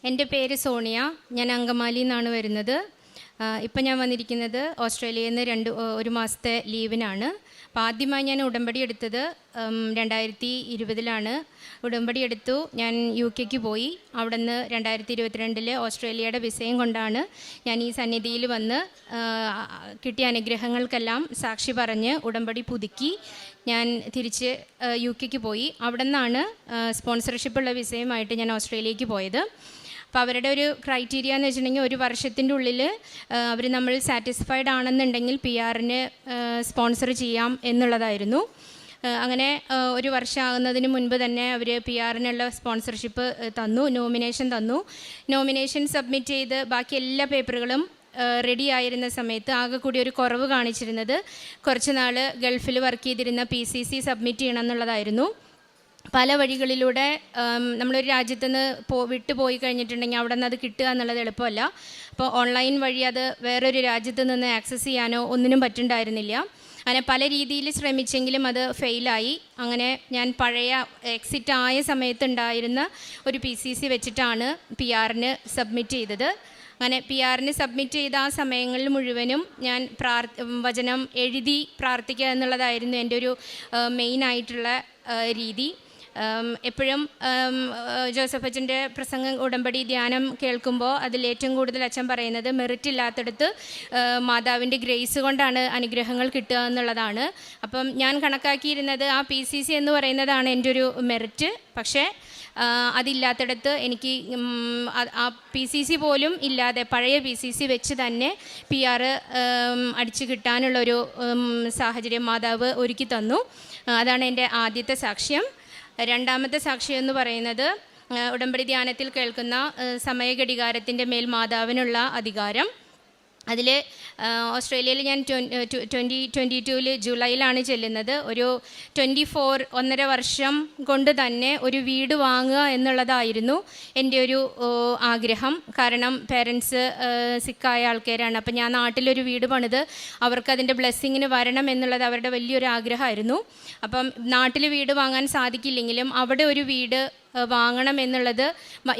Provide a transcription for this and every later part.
എൻ്റെ പേര് സോണിയ. ഞാൻ അങ്കമാലിയിൽ നിന്നാണ് വരുന്നത്. ഇപ്പം ഞാൻ വന്നിരിക്കുന്നത് ഓസ്ട്രേലിയയിൽ നിന്ന് ഒരു മാസത്തെ ലീവിനാണ്. അപ്പോൾ ആദ്യമായി ഞാൻ ഉടമ്പടി എടുത്തത് 2020 ഉടമ്പടി എടുത്തു. ഞാൻ UK പോയി. അവിടെ നിന്ന് 2022 ഓസ്ട്രേലിയയുടെ വിസയും കൊണ്ടാണ് ഞാൻ ഈ സന്നിധിയിൽ വന്ന് കിട്ടിയ അനുഗ്രഹങ്ങൾക്കെല്ലാം സാക്ഷി പറഞ്ഞ് ഉടമ്പടി പുതുക്കി ഞാൻ തിരിച്ച് UK പോയി. അവിടെ നിന്നാണ് സ്പോൺസർഷിപ്പുള്ള വിസയുമായിട്ട് ഞാൻ ഓസ്ട്രേലിയക്ക് പോയത്. അപ്പോൾ അവരുടെ ഒരു ക്രൈറ്റീരിയ എന്ന് വെച്ചിട്ടുണ്ടെങ്കിൽ 1 വർഷത്തിൻ്റെ ഉള്ളിൽ അവർ നമ്മൾ സാറ്റിസ്ഫൈഡ് ആണെന്നുണ്ടെങ്കിൽ PR-ന് സ്പോൺസർ ചെയ്യാം എന്നുള്ളതായിരുന്നു. അങ്ങനെ 1 വർഷം ആകുന്നതിന് മുൻപ് തന്നെ അവർ PR-നുള്ള സ്പോൺസർഷിപ്പ് തന്നു, നോമിനേഷൻ തന്നു. നോമിനേഷൻ സബ്മിറ്റ് ചെയ്ത് ബാക്കി എല്ലാ പേപ്പറുകളും റെഡി ആയിരുന്ന സമയത്ത് ആകെ കൂടി ഒരു കുറവ് കാണിച്ചിരുന്നത് കുറച്ച് നാൾ ഗൾഫിൽ വർക്ക് ചെയ്തിരുന്ന PCC സബ്മിറ്റ് ചെയ്യണം എന്നുള്ളതായിരുന്നു. പല വഴികളിലൂടെ നമ്മളൊരു രാജ്യത്തു നിന്ന് വിട്ടു പോയി കഴിഞ്ഞിട്ടുണ്ടെങ്കിൽ അവിടെ നിന്ന് അത് കിട്ടുക എന്നുള്ളത് എളുപ്പമല്ല. അപ്പോൾ ഓൺലൈൻ വഴി അത് വേറൊരു രാജ്യത്തു നിന്ന് ആക്സസ് ചെയ്യാനോ ഒന്നിനും പറ്റുന്നുണ്ടായിരുന്നില്ല. അങ്ങനെ പല രീതിയിൽ ശ്രമിച്ചെങ്കിലും അത് ഫെയിലായി. അങ്ങനെ ഞാൻ പഴയ എക്സിറ്റ് ആയ സമയത്തുണ്ടായിരുന്ന ഒരു PCC വെച്ചിട്ടാണ് PR-ന് സബ്മിറ്റ് ചെയ്തത്. അങ്ങനെ PR-ന് സബ്മിറ്റ് ചെയ്ത ആ സമയങ്ങളിൽ മുഴുവനും ഞാൻ വചനം എഴുതി പ്രാർത്ഥിക്കുക എന്നുള്ളതായിരുന്നു എൻ്റെ ഒരു മെയിനായിട്ടുള്ള രീതി. എപ്പോഴും ജോസഫ് അച്ഛൻ്റെ പ്രസംഗം ഉടമ്പടി ധ്യാനം കേൾക്കുമ്പോൾ അതിലേറ്റവും കൂടുതൽ അച്ഛൻ പറയുന്നത് മെറിറ്റ് ഇല്ലാത്തടത്ത് മാതാവിൻ്റെ ഗ്രേസ് കൊണ്ടാണ് അനുഗ്രഹങ്ങൾ കിട്ടുക എന്നുള്ളതാണ്. അപ്പം ഞാൻ കണക്കാക്കിയിരുന്നത് ആ PCC എന്ന് പറയുന്നതാണ് എൻ്റെ ഒരു മെറിറ്റ്. പക്ഷേ അതില്ലാത്തടത്ത് എനിക്ക് ആ PCC പോലും ഇല്ലാതെ പഴയ PCC വെച്ച് തന്നെ PR അടിച്ചു കിട്ടാനുള്ളൊരു സാഹചര്യം മാതാവ് ഒരുക്കി തന്നു. അതാണ് എൻ്റെ ആദ്യത്തെ സാക്ഷ്യം. രണ്ടാമത്തെ സാക്ഷ്യം എന്ന് പറയുന്നത് ഉടമ്പടി ധ്യാനത്തിൽ കേൾക്കുന്ന സമയഘടികാരത്തിൻ്റെ മേൽ മാതാവിനുള്ള അധികാരം. അതിൽ ഓസ്ട്രേലിയയിൽ ഞാൻ 2022 ജൂലൈയിലാണ് ചെല്ലുന്നത്. ഒരു 1.5 വർഷം കൊണ്ട് തന്നെ ഒരു വീട് വാങ്ങുക എന്നുള്ളതായിരുന്നു എൻ്റെ ഒരു ആഗ്രഹം. കാരണം പേരൻസ് സിക്കായ ആൾക്കാരാണ്. അപ്പം ഞാൻ നാട്ടിലൊരു വീട് പണിത് അവർക്കതിൻ്റെ ബ്ലെസ്സിങ്ങിന് വരണം എന്നുള്ളത് അവരുടെ വലിയൊരു ആഗ്രഹമായിരുന്നു. അപ്പം നാട്ടിൽ വീട് വാങ്ങാൻ സാധിക്കില്ലെങ്കിലും അവിടെ ഒരു വീട് വാങ്ങണം എന്നുള്ളത്,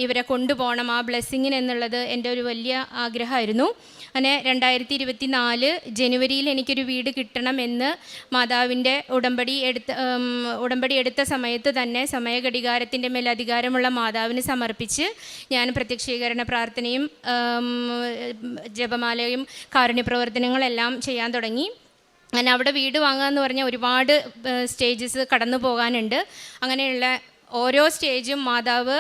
ഇവരെ കൊണ്ടുപോകണം ആ ബ്ലെസ്സിങ്ങിന് എന്നുള്ളത് എൻ്റെ ഒരു വലിയ ആഗ്രഹമായിരുന്നു. അങ്ങനെ 2024 ജനുവരിയിൽ എനിക്കൊരു വീട് കിട്ടണമെന്ന് മാതാവിൻ്റെ ഉടമ്പടി എടുത്ത സമയത്ത് തന്നെ സമയഘടികാരത്തിൻ്റെ മേൽ അധികാരമുള്ള മാതാവിന് സമർപ്പിച്ച് ഞാൻ പ്രത്യക്ഷീകരണ പ്രാർത്ഥനയും ജപമാലയും കാരുണ്യപ്രവർത്തനങ്ങളെല്ലാം ചെയ്യാൻ തുടങ്ങി. അങ്ങനെ അവിടെ വീട് വാങ്ങുക എന്ന് പറഞ്ഞാൽ ഒരുപാട് സ്റ്റേജസ് കടന്നു പോകാനുണ്ട്. അങ്ങനെയുള്ള ഓരോ സ്റ്റേജും മാതാവ്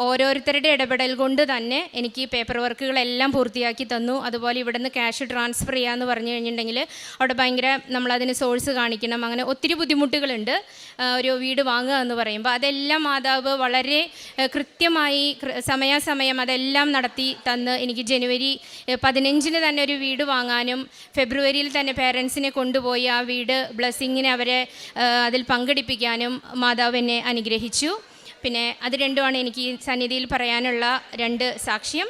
ഓരോരുത്തരുടെ ഇടപെടൽ കൊണ്ട് തന്നെ എനിക്ക് പേപ്പർ വർക്കുകളെല്ലാം പൂർത്തിയാക്കി തന്നു. അതുപോലെ ഇവിടെ നിന്ന് ക്യാഷ് ട്രാൻസ്ഫർ ചെയ്യാമെന്ന് പറഞ്ഞു കഴിഞ്ഞിട്ടുണ്ടെങ്കിൽ അവിടെ ഭയങ്കര നമ്മളതിന് സോഴ്സ് കാണിക്കണം. അങ്ങനെ ഒത്തിരി ബുദ്ധിമുട്ടുകളുണ്ട് ഒരു വീട് വാങ്ങുക എന്ന് പറയുമ്പോൾ. അതെല്ലാം മാതാവ് വളരെ കൃത്യമായി സമയാസമയം അതെല്ലാം നടത്തി തന്ന് എനിക്ക് ജനുവരി 15 തന്നെ ഒരു വീട് വാങ്ങാനും ഫെബ്രുവരിയിൽ തന്നെ പേരൻസിനെ കൊണ്ടുപോയി ആ വീട് ബ്ലെസ്സിങ്ങിനെ അവരെ അതിൽ പങ്കെടുപ്പിക്കാനും മാതാവ് എന്നെ അനുഗ്രഹിച്ചു. പിന്നെ അത് രണ്ടുമാണ് എനിക്ക് ഈ സന്നിധിയിൽ പറയാനുള്ള 2 സാക്ഷ്യം.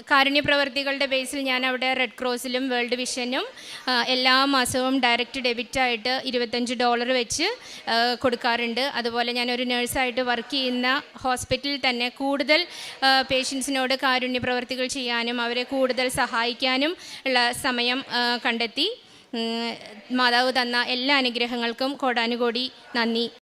കാരുണ്യപ്രവർത്തികളുടെ ബേസിൽ ഞാൻ അവിടെ റെഡ് ക്രോസിലും വേൾഡ് വിഷനും എല്ലാ മാസവും ഡയറക്റ്റ് ഡെബിറ്റായിട്ട് $25 വെച്ച് കൊടുക്കാറുണ്ട്. അതുപോലെ ഞാനൊരു നേഴ്സായിട്ട് വർക്ക് ചെയ്യുന്ന ഹോസ്പിറ്റലിൽ തന്നെ കൂടുതൽ പേഷ്യൻസിനോട് കാരുണ്യപ്രവർത്തികൾ ചെയ്യാനും അവരെ കൂടുതൽ സഹായിക്കാനും ഉള്ള സമയം കണ്ടെത്തി. മാതാവ് തന്ന എല്ലാ അനുഗ്രഹങ്ങൾക്കും കോടാനുകോടി നന്ദി.